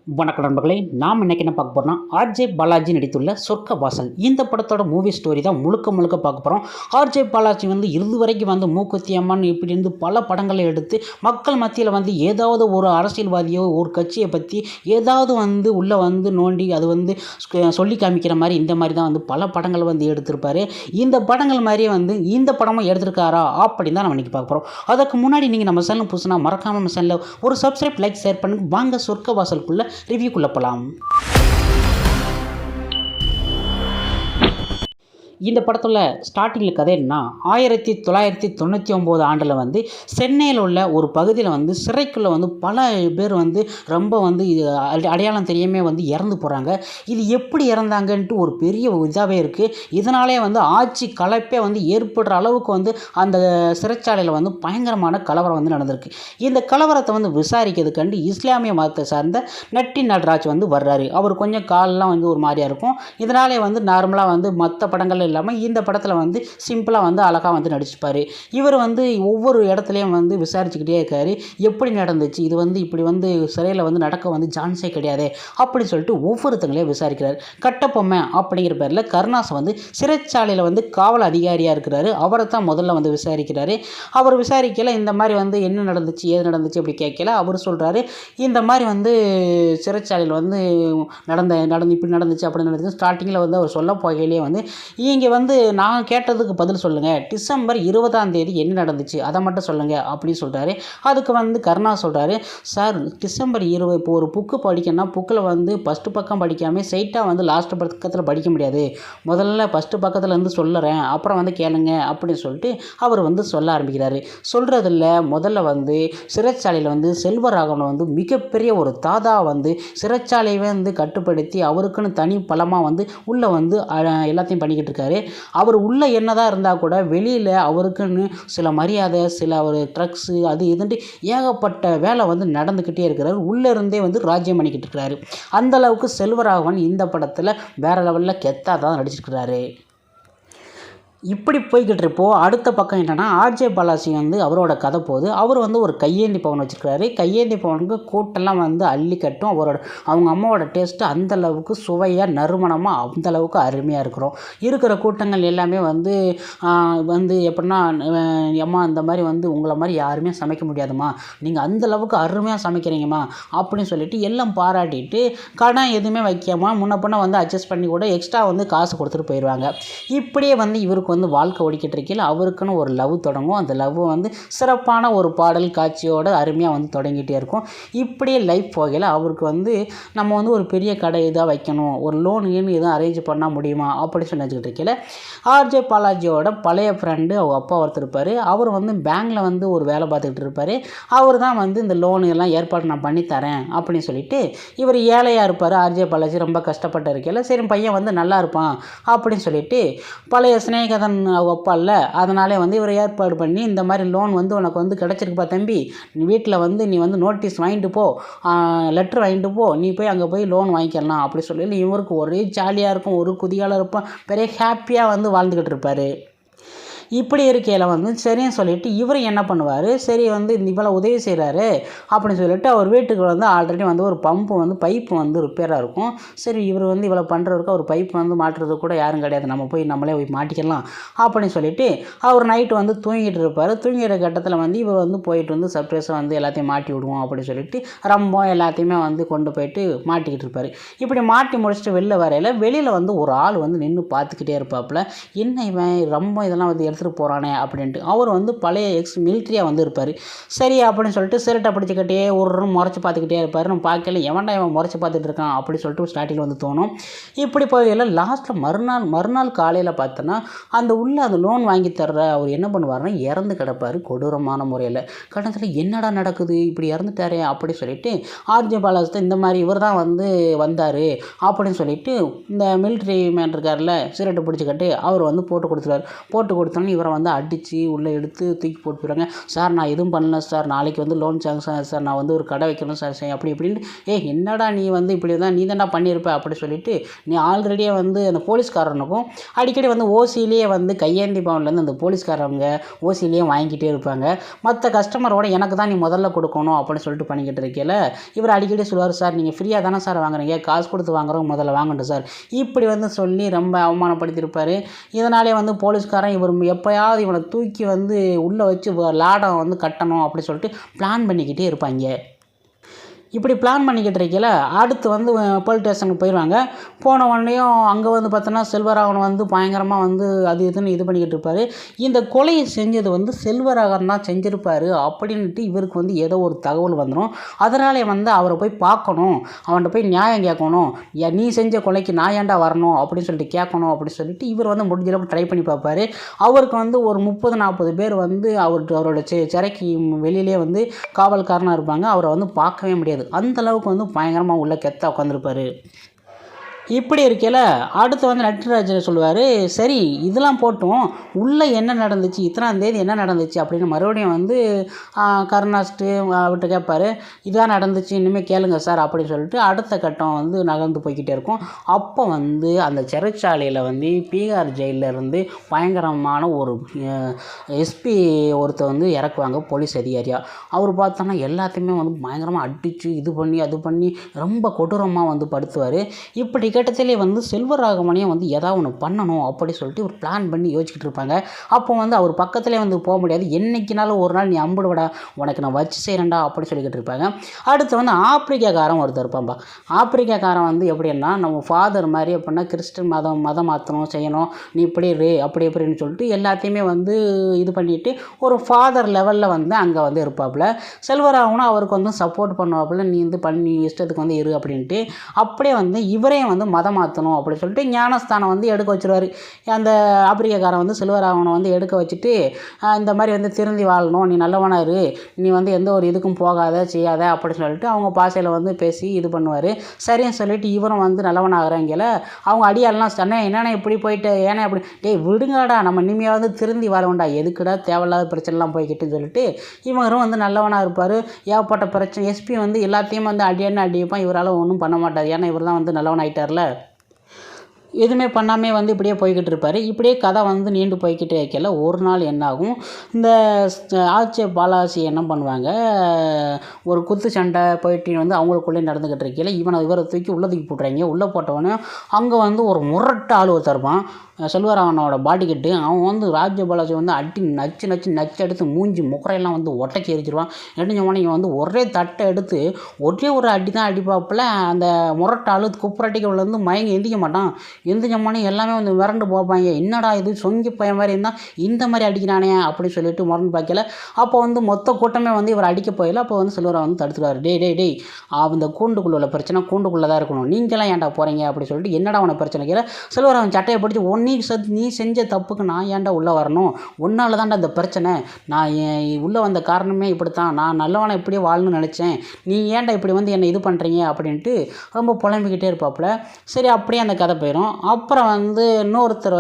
வணக்கம் நண்பர்களே, நாம் இன்றைக்கி என்ன பார்க்க போகிறோம்னா ஆர்ஜே பாலாஜி நடித்துள்ள சொர்க்க வாசல் இந்த படத்தோட மூவி ஸ்டோரி தான் முழுக்க பார்க்க போகிறோம். ஆர்ஜே பாலாஜி இது வரைக்கும் மூக்குத்தி அம்மன் இப்படி பல படங்களை எடுத்து மக்கள் மத்தியில் ஏதாவது ஒரு அரசியல்வாதியோ ஒரு கட்சியை பற்றி ஏதாவது உள்ளே நோண்டி அது சொல்லி காமிக்கிற மாதிரி இந்த மாதிரி தான் பல படங்கள் எடுத்திருப்பார். இந்த படங்கள் மாதிரியே இந்த படமும் எடுத்திருக்காரா அப்படின்னு தான் நம்ம இன்றைக்கி பார்க்க போகிறோம். அதுக்கு முன்னாடி நீங்கள் நம்ம சேனல் புதுசுனா மறக்காமல் நம்ம சேனலில் ஒரு சப்ஸ்கிரைப், லைக், ஷேர் பண்ணுங்க. வாங்க சொர்க்க வாசலுக்குள்ளே ரிவ்யூக்குள்ளே போகலாம். இந்த படத்தில் ஸ்டார்டிங்கில் கதை என்ன, 1999 ஆண்டில் சென்னையில் உள்ள ஒரு பகுதியில் சிறைக்குள்ளே பல பேர் ரொம்ப அடையாளம் தெரியாமல் இறந்து போகிறாங்க. இது எப்படி இறந்தாங்கன்ட்டு ஒரு பெரிய இதாகவே இருக்குது. இதனாலே ஆட்சி கலைப்பே ஏற்படுற அளவுக்கு அந்த சிறைச்சாலையில் பயங்கரமான கலவரம் நடந்திருக்கு. இந்த கலவரத்தை விசாரிக்கிறதுக்காண்டி இஸ்லாமிய மதத்தை சார்ந்த நட்டி நடராஜ் வர்றாரு. அவர் கொஞ்சம் காலெலாம் ஒரு மாதிரியாக இருக்கும். இதனாலே நார்மலாக மற்ற படங்கள் இல்லாமல் இந்த படத்தில் சிம்பிளாக அழகாக நடிச்சிருப்பார். இவர் ஒவ்வொரு இடத்துலையும் விசாரிச்சுக்கிட்டே இருக்காரு. எப்படி நடந்துச்சு இது இப்படி சிறையில் நடக்க சான்ஸே கிடையாது அப்படின்னு சொல்லிட்டு ஒவ்வொருத்தங்களையும் விசாரிக்கிறார். கட்டப்பொம்மை அப்படிங்கிற பேரில் கருணாஸ் சிறைச்சாலையில் காவல் அதிகாரியாக இருக்கிறாரு. அவரை தான் முதல்ல விசாரிக்கிறாரு. அவர் விசாரிக்கல இந்த மாதிரி என்ன நடந்துச்சு ஏது நடந்துச்சு அப்படி கேட்கல. அவர் சொல்கிறாரு இந்த மாதிரி சிறைச்சாலையில் நடந்து இப்படி நடந்துச்சு அப்படி நடந்துச்சு. ஸ்டார்டிங்கில் அவர் சொல்ல போகையிலேயே இங்கே நான் கேட்டதுக்கு பதில் சொல்லுங்கள், டிசம்பர் 20ஆம் தேதி என்ன நடந்துச்சு அதை மட்டும் சொல்லுங்கள் அப்படின்னு சொல்கிறாரு. அதுக்கு கருணா சொல்கிறாரு, சார் டிசம்பர் 20 இப்போ ஒரு புக்கு படிக்கணும்னா புக்கில் ஃபஸ்ட்டு பக்கம் படிக்காமல் ஸ்ட்ரைட்டாக லாஸ்ட் பக்கத்தில் படிக்க முடியாது. முதல்ல ஃபஸ்ட்டு பக்கத்தில் சொல்லுறேன், அப்புறம் கேளுங்க அப்படின்னு சொல்லிட்டு அவர் சொல்ல ஆரம்பிக்கிறாரு. சொல்கிறதில்ல முதல்ல சிறைச்சாலையில் செல்வராகவன் மிகப்பெரிய ஒரு தாதா சிறைச்சாலையை கட்டுப்படுத்தி அவருக்குன்னு தனி பலமாக உள்ளே எல்லாத்தையும் பண்ணிக்கிட்டு இருக்காரு. அவர் உள்ளே என்னதான் இருந்தால் கூட வெளியில் அவருக்குன்னு சில மரியாதை, சில ஒரு ட்ரக்ஸு அது இதுன்ட்டு ஏகப்பட்ட வேலை நடந்துக்கிட்டே இருக்கிறார். உள்ளே இருந்தே ராஜ்யம் பண்ணிக்கிட்டு இருக்கிறாரு. அந்தளவுக்கு செல்வராகவன் இந்த படத்தில் வேறு லெவலில் கெத்தாக தான் நடிச்சிருக்கிறாரு. இப்படி போய்கிட்டு இருப்போம். அடுத்த பக்கம் என்னென்னா ஆர்ஜே பாலாஜி அவரோட கதை போகுது. அவர் ஒரு கையேந்தி பவன் வச்சுருக்கிறாரு. கையேந்தி பவனுக்கு கூட்டெல்லாம் அள்ளி கட்டும். அவங்க அம்மாவோட டேஸ்ட்டு அந்தளவுக்கு சுவையாக நறுமணமாக அந்தளவுக்கு அருமையாக இருக்கிற கூட்டங்கள் எல்லாமே எப்படின்னா அம்மா இந்த மாதிரி உங்களை மாதிரி யாருமே சமைக்க முடியாதும்மா, நீங்கள் அந்தளவுக்கு அருமையாக சமைக்கிறீங்கம்மா அப்படின்னு சொல்லிட்டு எல்லாம் பாராட்டிட்டு கடன் எதுவுமே வைக்காமல் முன்ன பின்ன அட்ஜஸ்ட் பண்ணி கூட எக்ஸ்ட்ரா காசு கொடுத்துட்டு போயிடுவாங்க. இப்படியே இவருக்கு வாழ்க்கை ஓடிக்கிட்டு இருக்கையில் அவருக்குன்னு ஒரு லவ் தொடங்கும். அந்த லவ் சிறப்பான ஒரு பாடல் காட்சியோடு அருமையாக தொடங்கிட்டே இருக்கும். இப்படியே லைஃப் போகையில் அவருக்கு நம்ம ஒரு பெரிய கடை இதாக வைக்கணும், ஒரு லோன் எதுவும் அரேஞ்ச் பண்ணால் முடியுமா அப்படி சொல்லி வச்சுக்கிட்டு இருக்கையில் ஆர்ஜே பாலாஜியோட பழைய ஃப்ரெண்டு அவங்க அப்பா ஒருத்தர் இருப்பார். அவர் பேங்கில் ஒரு வேலை பார்த்துக்கிட்டு இருப்பார். அவர் தான் இந்த லோனு எல்லாம் ஏற்பாடு நான் பண்ணித்தரேன் அப்படின்னு சொல்லிட்டு இவர் ஏழையாக இருப்பார். ஆர்ஜே பாலாஜி ரொம்ப கஷ்டப்பட்டு இருக்கையில் சரி பையன் நல்லா இருப்பான் அப்படின்னு சொல்லிட்டு பழைய ஸ்நேக அவங்க அப்பா இல்லை, அதனாலே இவர் ஏற்பாடு பண்ணி இந்த மாதிரி லோன் உனக்கு கிடச்சிருக்குப்பா தம்பி, நீ வீட்டில் நீ நோட்டீஸ் வாங்கிட்டு போ, லெட்ரு வாங்கிட்டு போ, நீ போய் அங்கே போய் லோன் வாங்கிக்கலாம் அப்படி சொல்லி இவருக்கு ஒரே ஜாலியாக இருக்கும், ஒரு குதிகாலம் இருப்பான், பெரிய ஹாப்பியாக வாழ்ந்துக்கிட்டு இருப்பார். இப்படி இருக்கையில் சரின்னு சொல்லிவிட்டு இவர் என்ன பண்ணுவார், சரி இவ்வளோ உதவி செய்கிறாரு அப்படின்னு சொல்லிட்டு அவர் வீட்டுக்கு ஆல்ரெடி ஒரு பம்பு பைப்பு ரிப்பேராக இருக்கும். சரி இவர் இவ்வளோ பண்ணுறதுக்கு ஒரு பைப்பு மாட்டுறது கூட யாரும் கிடையாது, நம்ம போய் நம்மளே போய் மாட்டிக்கலாம் அப்படின்னு சொல்லிட்டு அவர் நைட்டு தூங்கிட்டு இருப்பார். தூங்கிற கட்டத்தில் இவர் போயிட்டு சர்ப்ரைஸாக எல்லாத்தையும் மாட்டி விடுவோம் அப்படின்னு சொல்லிட்டு ரொம்ப எல்லாத்தையுமே கொண்டு போயிட்டு மாட்டிக்கிட்டு இருப்பார். இப்படி மாட்டி முடிச்சுட்டு வெளில வரையில் வெளியில் ஒரு ஆள் நின்று பார்த்துக்கிட்டே இருப்பாப்புல, என்ன இவன் ரொம்ப இதெல்லாம் எடுத்து போகிறானே அப்படின்ட்டு. அவர் பழைய எக்ஸ் மிலிட்ரியாக இருப்பார். சரி அப்படின்னு சொல்லிட்டு சிரட்டை பிடிச்சிக்கிட்டே ஒரு முறைச்சி பார்த்துக்கிட்டே இருப்பார். நம்ம பார்க்கல எவன்டா இவன் முறைச்சி பார்த்துட்டு இருக்கான் அப்படி சொல்லிட்டு ஸ்டார்டிங்கில் தோணும். இப்படி போயெல்லாம் லாஸ்ட்டில் மறுநாள் காலையில் பார்த்தோன்னா அந்த லோன் வாங்கி தர்ற அவர் என்ன பண்ணுவார்னா இறந்து கிடப்பார் கொடூரமான முறையில். கட்டத்தில் என்னடா நடக்குது இப்படி இறந்துட்டாரே அப்படி சொல்லிட்டு ஆர்ஜே பாலாஜி இந்த மாதிரி இவர் தான் வந்தார் அப்படின்னு சொல்லிட்டு இந்த மிலிட்ரி மேன் இருக்கார்ல சிரட்டை பிடிச்சிக்கிட்டு அவர் போட்டு கொடுத்துருவார். போட்டு கொடுத்தோன்னே இவரை வந்து அடித்து உள்ளே எடுத்து தூக்கி போட்டு போயிடுறாங்க. சார் நான் எதுவும் பண்ணல சார், நாளைக்கு வந்து லோன் சாங்ஷன் சார், நான் வந்து ஒரு கடை வைக்கணும் சார் அப்படி இப்படின்னு. என்னடா நீ வந்து இப்படி தான் நீ தான்டா பண்ணியிருப்ப அப்படி சொல்லிட்டு நீ ஆல்ரெடியே வந்து அந்த போலீஸ்காரனுக்கும் அடிக்கடி வந்து ஓசியிலேயே வந்து கையேந்தி பவன்லேருந்து அந்த போலீஸ்காரவங்க ஓசியிலேயே வாங்கிக்கிட்டே இருப்பாங்க. மற்ற கஸ்டமரோட எனக்கு தான் நீ முதல்ல கொடுக்கணும் அப்படின்னு சொல்லிட்டு பண்ணிக்கிட்டு இருக்கையில் இவர் அடிக்கடி சொல்லுவார், சார் நீங்கள் ஃப்ரீயாக தானே சார் வாங்குறீங்க, காசு கொடுத்து வாங்குறவங்க முதல்ல வாங்கணும் சார் இப்படி வந்து சொல்லி ரொம்ப அவமானப்படுத்தியிருப்பார். இதனாலே வந்து போலீஸ்காரன் இவர் எப்போயாவது இவனை தூக்கி வந்து உள்ளே வச்சு லாடம் வந்து கட்டணும் அப்படி சொல்லிட்டு பிளான் பண்ணிக்கிட்டே இருப்பாங்க. இப்படி பிளான் பண்ணிக்கிட்டு இருக்கையில் அடுத்து வந்து போலீஸ் ஸ்டேஷனுக்கு போயிடுவாங்க. போன உடனேயும் அங்கே வந்து பார்த்தோன்னா செல்வராகவன் வந்து பயங்கரமாக வந்து அது இதுன்னு இது பண்ணிக்கிட்டு இருப்பார். இந்த கொலையை செஞ்சது வந்து செல்வராகவன் தான் செஞ்சுருப்பார் அப்படின்ட்டு இவருக்கு வந்து ஏதோ ஒரு தகவல் வந்துடும். அதனாலே வந்து அவரை போய் பார்க்கணும், அவன்கிட்ட போய் நியாயம் கேட்கணும், நீ செஞ்ச கொலைக்கு நான் ஏன்டா வரணும் அப்படின்னு சொல்லிட்டு கேட்கணும் அப்படின்னு சொல்லிட்டு இவர் வந்து முடிஞ்ச அளவுக்கு ட்ரை பண்ணி பார்ப்பார். அவருக்கு வந்து ஒரு 30-40 பேர் வந்து அவரோட சிறைக்கு வெளியிலே வந்து காவல்காரனாக இருப்பாங்க. அவரை வந்து பார்க்கவே முடியாது. அந்த அளவுக்கு வந்து பயங்கரமாக உள்ள கெத்தா உட்காந்துருப்பாரு. இப்படி இருக்கையில் அடுத்து வந்து நட்ராஜர் சொல்லுவார், சரி இதெல்லாம் போட்டும் உள்ளே என்ன நடந்துச்சு, இத்தனாம் தேதி என்ன நடந்துச்சு அப்படின்னு மறுபடியும் வந்து கருணாஸ்ட்டு அவர்கிட்ட கேட்பார். இதான் நடந்துச்சு, இனிமேல் கேளுங்க சார் அப்படின்னு சொல்லிட்டு அடுத்த கட்டம் வந்து நகர்ந்து போய்கிட்டே இருக்கும். அப்போ வந்து அந்த சிறைச்சாலையில் வந்து பீகார் ஜெயிலில் இருந்து பயங்கரமான ஒரு எஸ்பி ஒருத்தர் வந்து இறக்குவாங்க, போலீஸ் அதிகாரியாக. அவர் பார்த்தோன்னா எல்லாத்தையுமே வந்து பயங்கரமாக அடித்து இது பண்ணி அது பண்ணி ரொம்ப கொடூரமாக வந்து படுத்துவார். இப்படி கேட்டத்திலே வந்து செல்வராகவனையும் வந்து ஏதாவது ஒன்று பண்ணணும் அப்படி சொல்லிட்டு ஒரு பிளான் பண்ணி யோசிச்சுக்கிட்டு இருப்பாங்க. அப்போ வந்து அவர் பக்கத்துலேயே வந்து போக முடியாது. என்னைக்குனாலும் ஒரு நாள் நீ அம்புடுவடா, உனக்கு நான் வச்சு செய்கிறேன்டா அப்படி சொல்லிக்கிட்டு இருப்பாங்க. அடுத்து வந்து ஆப்பிரிக்காக்காரன் ஒருத்தர் இருப்பான்பா. ஆப்பிரிக்காக்காரன் வந்து எப்படின்னா நம்ம ஃபாதர் மாதிரி அப்படின்னா கிறிஸ்டின் மதம் மாற்றணும் செய்யணும், நீ இப்படி அப்படி இப்படின்னு சொல்லிட்டு எல்லாத்தையுமே வந்து இது பண்ணிவிட்டு ஒரு ஃபாதர் லெவலில் வந்து அங்கே வந்து இருப்பாப்புல. செல்வராகவனும் அவருக்கு வந்து சப்போர்ட் பண்ணுவாப்புல, நீ வந்து பண்ணி இஷ்டத்துக்கு வந்து இரு அப்படின்ட்டு. அப்படியே வந்து இவரையும் வந்து மதம் மாற்றணும் அப்படின்னு சொல்லிட்டு ஞானஸ்தானம் வந்து எடுக்க வச்சுருவார். அந்த ஆப்பிரிக்காக்காரன் வந்து செல்வராகவனை வந்து எடுக்க வச்சுட்டு இந்த மாதிரி வந்து திருந்தி வாழணும், நீ நல்லவனா இரு, நீ வந்து எந்த ஒரு இதுக்கும் போகாத செய்யாத அப்படின்னு சொல்லிட்டு அவங்க பாஷையில் வந்து பேசி இது பண்ணுவார். சரின்னு சொல்லிட்டு இவரும் வந்து நல்லவனாகிறவங்கள அவங்க அடியாலாம் சொன்னே, என்னென்ன இப்படி போயிட்டு ஏன்னா அப்படி டேய் விடுங்கடா, நம்ம இனிமையாவது திருந்தி வாழணும்டா, எதுக்குடா தேவையில்லாத பிரச்சனைலாம் போய்கிட்டுன்னு சொல்லிட்டு இவரும் வந்து நல்லவனாக இருப்பார். ஏகப்பட்ட பிரச்சனை எஸ்பி வந்து எல்லாத்தையும் வந்து அடிப்பான், இவரால் ஒன்றும் பண்ண மாட்டார். ஏன்னா இவர் தான் வந்து நல்லவன் ஆகிட்டார்ல. எதுவுமே பண்ணாமே வந்து இப்படியே போய்கிட்டு இருப்பார். இப்படியே கதை வந்து நீண்டு போய்கிட்டே வைக்கல. ஒரு நாள் என்னாகும், இந்த ஆர்ஜே பாலாஜி என்ன பண்ணுவாங்க, ஒரு குத்து சண்டை போயிட்டு வந்து அவங்களுக்குள்ளே நடந்துக்கிட்டு இருக்கையில் இவரை தூக்கி உள்ளே தூக்கி போட்டுறாங்க. உள்ளே போட்டவொடனே அங்கே வந்து ஒரு முரட்டு ஆள் ஒருத்தர் இருப்பான், செல்வராகவனோட பாடிக்கிட்டு. அவன் வந்து ராஜ்ய பாலாஜி வந்து அடி நச்சு எடுத்து மூஞ்சி முக்கரையெல்லாம் வந்து ஒட்டைச்சி எரிச்சிருவான். எரிஞ்சவொடனே இவன் வந்து ஒரே தட்டை எடுத்து ஒரே ஒரு அடி தான் அடிப்பாப்பில். அந்த முரட்டாள் குப்புரட்டிக்கு வந்து மயங்கி எந்திக்க மாட்டான். எந்திரிச்சோம்னே எல்லாமே வந்து மிரண்டு போப்பாங்க, என்னடா இது சொங்கி பையன் மாதிரி இருந்தால் இந்த மாதிரி அடிக்கிறானே அப்படின்னு சொல்லிட்டு முரண்டு பார்க்கல. அப்போ வந்து மொத்த கூட்டமே வந்து இவர் அடிக்க போயில. அப்போ வந்து செல்வராகவன் வந்து தடுத்துடுவார். டேய் அந்த கூண்டுக்குள்ள உள்ள பிரச்சனை கூண்டுக்குள்ளே தான் இருக்கணும், நீங்களாம் ஏன்டா போகிறீங்க அப்படி சொல்லிட்டு என்னடா அவனை பிரச்சனை கேட்கல. செல்வராகவன் சட்டையை பிடிச்சி நீ செஞ்ச தப்புக்கு நான் ஏன்டா உள்ளே வரணும், உன்னால தான்டா இந்த பிரச்சனை, நான் உள்ளே வந்த காரணமே இப்படித்தான், நான் நல்லவனை இப்படியே வாழணும்னு நினச்சேன், நீ ஏன்டா இப்படி வந்து என்னை இது பண்ணுறீங்க அப்படின்ட்டு ரொம்ப புலம்பிக்கிட்டே இருப்பாப்புல. சரி அப்படியே அந்த கதை போயிடும். அப்புறம் வந்து இன்னொருத்தர்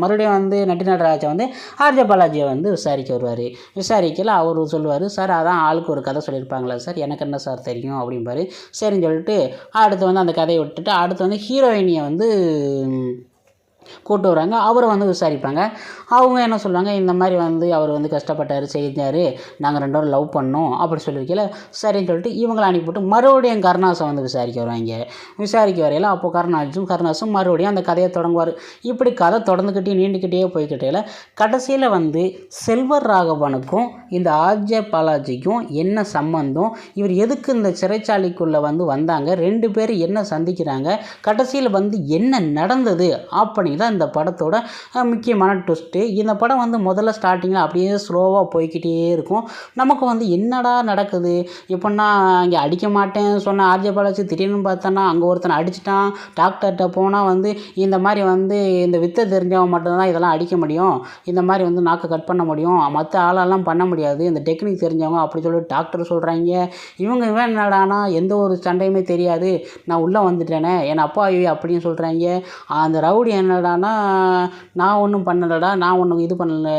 மறுபடியும் வந்து நட்டினராஜா வந்து ஆர்ஜே பாலாஜியை வந்து விசாரிக்க வருவார். விசாரிக்கல அவர் சொல்லுவார், சார் அதான் ஆளுக்கு ஒரு கதை சொல்லியிருப்பாங்களா சார், எனக்கு என்ன சார் தெரியும் அப்படிம்பாரு. சரின்னு சொல்லிட்டு அடுத்து வந்து அந்த கதையை விட்டுட்டு அடுத்து வந்து ஹீரோயினியை வந்து கூப்பிட்டு வராங்க. அவரை வந்து விசாரிப்பாங்க. அவங்க என்ன சொல்லுவாங்க, இந்த மாதிரி வந்து அவர் வந்து கஷ்டப்பட்டார் செஞ்சார், நாங்கள் 2 பேரும் லவ் பண்ணோம் அப்படி சொல்லியிருக்கல. சரின்னு சொல்லிட்டு இவங்களை அனுப்பிவிட்டு மறுபடியும் கருணாஸை வந்து விசாரிக்க வருவாங்க. விசாரிக்க வரையில் அப்போ கருணாஸும் மறுபடியும் அந்த கதையை தொடங்குவார். இப்படி கதை தொடர்ந்துக்கிட்டே நீண்டுக்கிட்டே போய்கிட்டே கடைசியில் வந்து செல்வராகவனுக்கும் இந்த ஆர்ஜே பாலாஜிக்கும் என்ன சம்பந்தம், இவர் எதுக்கு இந்த சிறைச்சாலைக்குள்ளே வந்து வந்தாங்க, 2 பேர் என்ன சந்திக்கிறாங்க, கடைசியில் வந்து என்ன நடந்தது அப்படி தான் இந்த படத்தோட முக்கியமான ட்விஸ்ட்டு. இந்த படம் வந்து முதல்ல ஸ்டார்டிங்கில் அப்படியே ஸ்லோவாக போய்கிட்டே இருக்கும். நமக்கு வந்து என்னடா நடக்குது இப்போன்னா, இங்கே அடிக்க மாட்டேன்னு சொன்ன ஆர்ஜே பாலாஜி திடீர்னு பார்த்தோன்னா அங்கே ஒருத்தனை அடிச்சிட்டான். டாக்டர்கிட்ட போனால் வந்து இந்த மாதிரி வந்து இந்த வித்தை தெரிஞ்சவன் மட்டும்தான் இதெல்லாம் அடிக்க முடியும், இந்த மாதிரி வந்து நாக்கை கட் பண்ண முடியும், மற்ற ஆளெல்லாம் பண்ண முடியாது, இந்த டெக்னிக் தெரிஞ்சவங்க அப்படி சொல்லிட்டு டாக்டர் சொல்கிறாங்க. இவன் என்னடானா எந்த ஒரு சண்டையுமே தெரியாது, நான் உள்ளே வந்துட்டேனே என் அப்பா அப்படின்னு சொல்கிறாங்க. அந்த ரவுடி என்னடா என்னடான்னா நான் ஒன்றும் பண்ணலடா, நான் ஒன்றும் இது பண்ணல,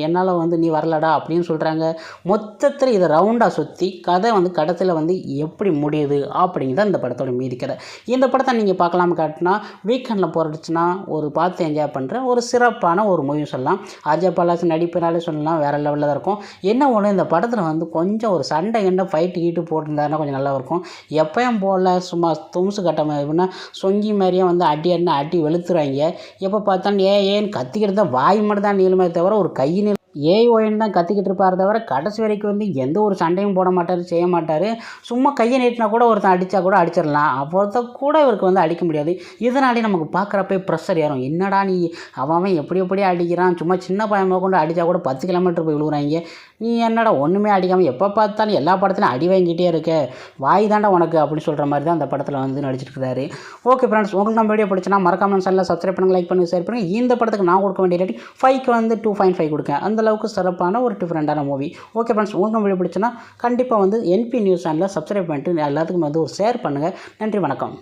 என்னால் வந்து நீ வரலடா அப்படின்னு சொல்கிறாங்க. மொத்தத்தில் இதை ரவுண்டாக சுற்றி கதை வந்து கடைசியில் வந்து எப்படி முடியுது அப்படிங்கிறது இந்த படத்தோட மீதி கதை. இந்த படத்தை நீங்கள் பார்க்கலாம்னு காட்டினா வீக்கெண்டில் போகிறச்சுன்னா ஒரு பார்த்து என்ஜாய் பண்ணுற ஒரு சிறப்பான ஒரு மூவி சொல்லலாம். அஜய் பாலாஜி நடிப்பினாலே சொல்லலாம் வேறு லெவலில் தான் இருக்கும். என்ன ஒன்று, இந்த படத்தில் வந்து கொஞ்சம் ஒரு சண்டை ஃபைட்டு கீட்டு போட்டிருந்தாருன்னா கொஞ்சம் நல்லா இருக்கும். எப்பயும் போல் சும்மா தும்சு கட்ட எப்படின்னா சொங்கி மாதிரியே வந்து அடி வெளுத்துறாங்க. எப்போ பார்த்தாலும் ஏன்னு கத்திக்கிட்டு தான் வாய் மட்டும் தான் நீளமே தவிர ஒரு கை ஓஎன்னு தான் கத்திக்கிட்டு இருப்பார் தவிர கடைசி வரைக்கும் வந்து எந்த ஒரு சண்டையும் போட மாட்டார், செய்ய மாட்டார். சும்மா கையை நீட்டினா கூட ஒருத்தன் அடித்தா கூட அடிச்சிடலாம், அப்போத கூட இவருக்கு வந்து அடிக்க முடியாது. இதனாலே நமக்கு பார்க்குறப்ப ப்ரெஷர் ஏறும். என்னடா நீ அவன் எப்படி அடிக்கிறான், சும்மா சின்ன பையன் கொண்டு அடித்தா கூட 10 கிலோமீட்டர் போய் விழுகுறாங்க, நீ என்னடா ஒன்றுமே அடிக்காமல் எப்போ பார்த்தாலும் எல்லா படத்துலையும் அடி வாங்கிட்டே இருக்க, வாய் தாண்டா உனக்கு அப்படின்னு சொல்கிற மாதிரி தான் அந்த படத்தில் வந்து நடிச்சிருக்கிறாரு. ஓகே ஃப்ரெண்ட்ஸ், உங்களுக்கு நம்ம வீடியோ பிடிச்சினா மறக்காமல் சேனலில் சப்ஸ்கிரைப் பண்ணுங்கள், லைக் பண்ணுங்கள், ஷேர் பண்ணுங்கள். இந்த படத்துக்கு நான் கொடுக்க வேண்டிய ரேட்டிங் 5க்கு வந்து 2.5 கொடுக்கேன். அந்த அளவுக்கு சிறப்பான ஒரு டிஃப்ரெண்டான மூவி. ஓகே ஃப்ரெண்ட்ஸ், உங்களுக்கு வீடியோ பிடிச்சினா கண்டிப்பாக வந்து என்பி நியூஸ் சேனலில் சப்ஸ்கிரைப் பண்ணிட்டு எல்லாத்துக்கும் வந்து ஒரு ஷேர் பண்ணுங்கள். நன்றி, வணக்கம்.